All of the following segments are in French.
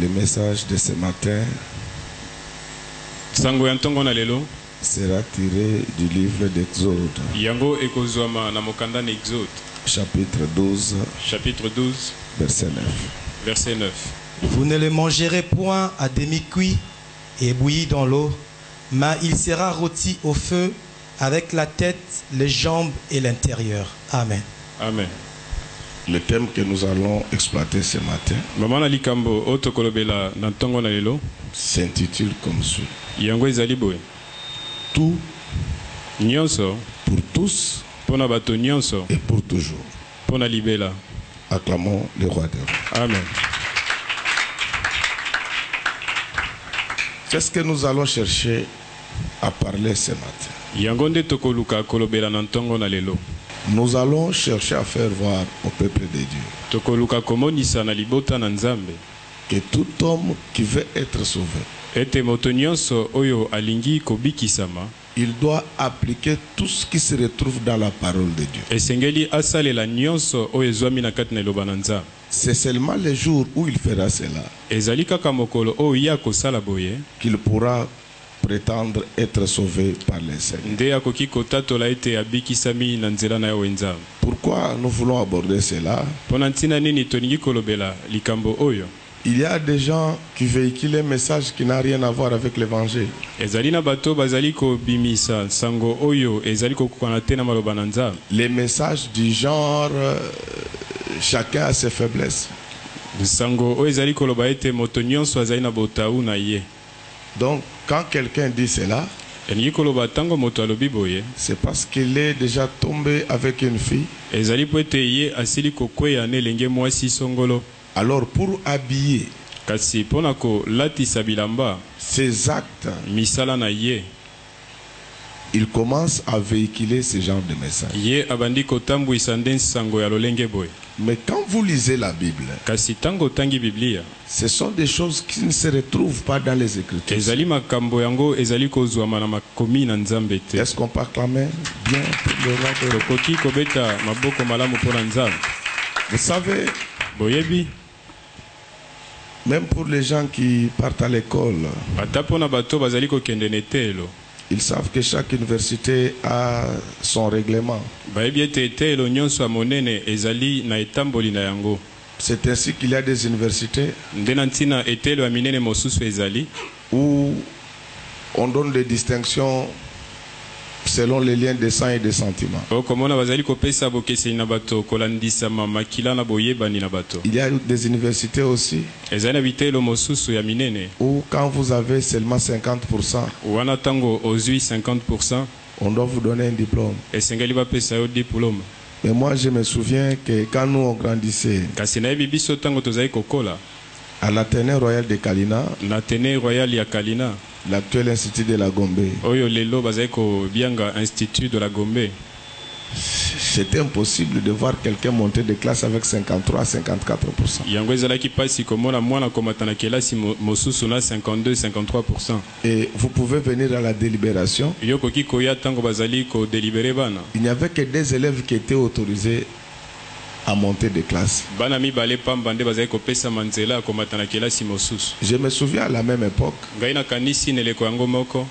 Le message de ce matin sango ya ntongo na lelo sera tiré du livre d'Exode, yango ekozwama na mokanda na Exode chapitre 12, chapitre 12 verset 9. verset 9. Vous ne le mangerez point à demi-cuit et bouilli dans l'eau, mais il sera rôti au feu avec la tête, les jambes et l'intérieur. Amen. Amen. Le thème que nous allons exploiter ce matin Mama na likambo otokolobela na ntongo na lelo s'intitule comme suit: yango ezali boye: Tout nyonso pour tous pona bato nyonso et pour toujours. pona libela. Acclamons le roi des rois. Amen. Qu'est-ce que nous allons chercher à parler ce matin? Yango nde tokoluka kolobela na ntongo na lelo. Nous allons chercher à faire voir au peuple de Dieu Tokoluka komonisa na libota na Nzambe que tout homme qui veut être sauvé, ete moto nyonso oyo alingi kobikisama il doit appliquer tout ce qui se retrouve dans la parole de Dieu. esengeli asalela nyonso oyo ezwami na kati na eloba na Nzambe. C'est seulement le jour où il fera cela Ezali kaka mokolo oyo ya kosala boye qu'il pourra prétendre être sauvé par les Seigneurs. nde akoki kotatola ete abikisami na nzela na yo Nzambe. Pourquoi nous voulons aborder cela? Pona ntina nini tolingi kolobela likambo oyo? Il y a des gens qui véhiculent un message qui n'a rien à voir avec l'évangile. Ezali na bato bazali kobimisa sango oyo ezali kokokana te na maloba na Nzambe. Les messages du genre chacun a ses faiblesses. Sango oyo ezali koloba ete moto nyonso azali na botau na ye. Donc quand quelqu'un dit cela, elingi koloba tango moto alobi boye c'est parce qu'il est déjà tombé avec une fille. ezali po ete ye asili kokweya na elenge mwasi songolo. Alors pour habiller Kasi pona kolatisa bilamba ses actes, misala na ye, il commence à véhiculer ce genre de message. ye abandi kotambwisa nde nsango ya lolenge boye. Mais quand vous lisez la Bible, Kasi tango tangi Biblia ce sont des choses qui ne se retrouvent pas dans les Écritures. ezali makambo yango ezali kozwama na makomi na Nzambe te. Est-ce qu'on peut acclamer bien pour le roi des rois? Tokoki kobeta maboko malamu pona Nzambe. Vous savez, Boyebi même pour les gens qui partent à l'école, ata pona bato bazali kokende na etelo, ils savent que chaque université a son règlement. bayebi ete etelo nyonso ya monene ezali na etamboli na yango. C'est ainsi qu'il y a des universités Nde na ntina etelo ya minene mosusu ezali où on donne des distinctions selon les liens de sang et de sentiments. okomona bazali kopesa bokeseni na bato kolandisama makila na boyebani na bato. Il y a des universités aussi Ezali na bitelo mosusu ya minene où quand vous avez seulement 50%, wana tango ozwi 50% on doit vous donner un diplôme. esengeli bapesa yo diplôme. Mais moi je me souviens que quand nous on grandissait Kasi nayebi biso tango tozali kokola à l'Athénée Royal de Kalina, na Athénée Royal ya Kalina l'actuel institut de la Gombe, oyo lelo bazali kobianga Institut de la Gombe, c'était impossible de voir quelqu'un monter de classe avec 53 à 54%. yango ezalaki pasi komona mwana komata na kelasi mosusu na 52-53%. Et vous pouvez venir à la délibération. Yo koki koya tango bazali kodelibere bana, Il n'y avait que des élèves qui étaient autorisés à monter de classe. bana mibale pamba nde bazali kopesa manzela komata na kelasi mosusu. Je me souviens à la même époque, Ngai nakanisi neleko yango moko.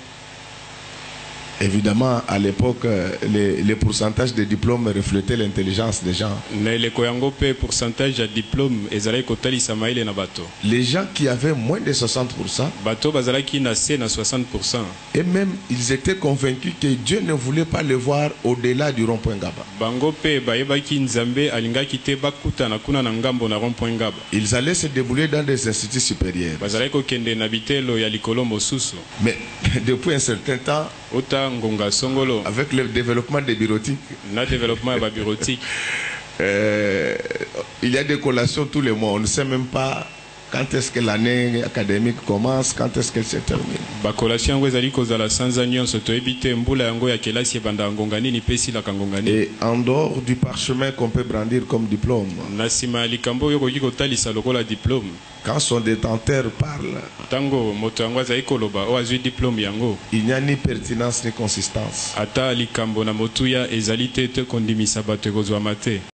évidemment à l'époque, les pourcentages de diplômes reflétaient l'intelligence des gens. Na eleko yango pe pourcentage ya diplôme ezalaki kotalisa maile na bato. Les gens qui avaient moins de 60%, Bato bazalaki na se na 60%. et même ils étaient convaincus que Dieu ne voulait pas les voir au-delà du rond-point Gaba. Bango pe bayebaki Nzambe alingaki te bakutana kuna na ngambo na rond-point Ngaba. Ils allaient se débrouiller dans des instituts supérieurs. Bazalaki kokende na bitelo ya likolo mosusu. Mais depuis un certain temps, Ota ngonga songolo avec le développement des bureautiques, na développement ya babureautique, il y a des collations tous les mois. On ne sait même pas quand est-ce que l'année académique commence, quand est-ce qu'elle se termine. bakolation yango ezali kozala sanza nyonso toyebi te mbula yango ya kelasi ebanda ngonga nini pe esilaka ngonga nini. Et en dehors du parchemin qu'on peut brandir comme diplôme, Na nsima ya likambo oyo okoki kotalisa lokola diplôme, quand son détenteur parle, tango moto yango azali koloba oyo azwi diplôme yango, il n'y a ni pertinence ni consistance. ata likambo na motuya ezali te kondimisa bato ekozwama te.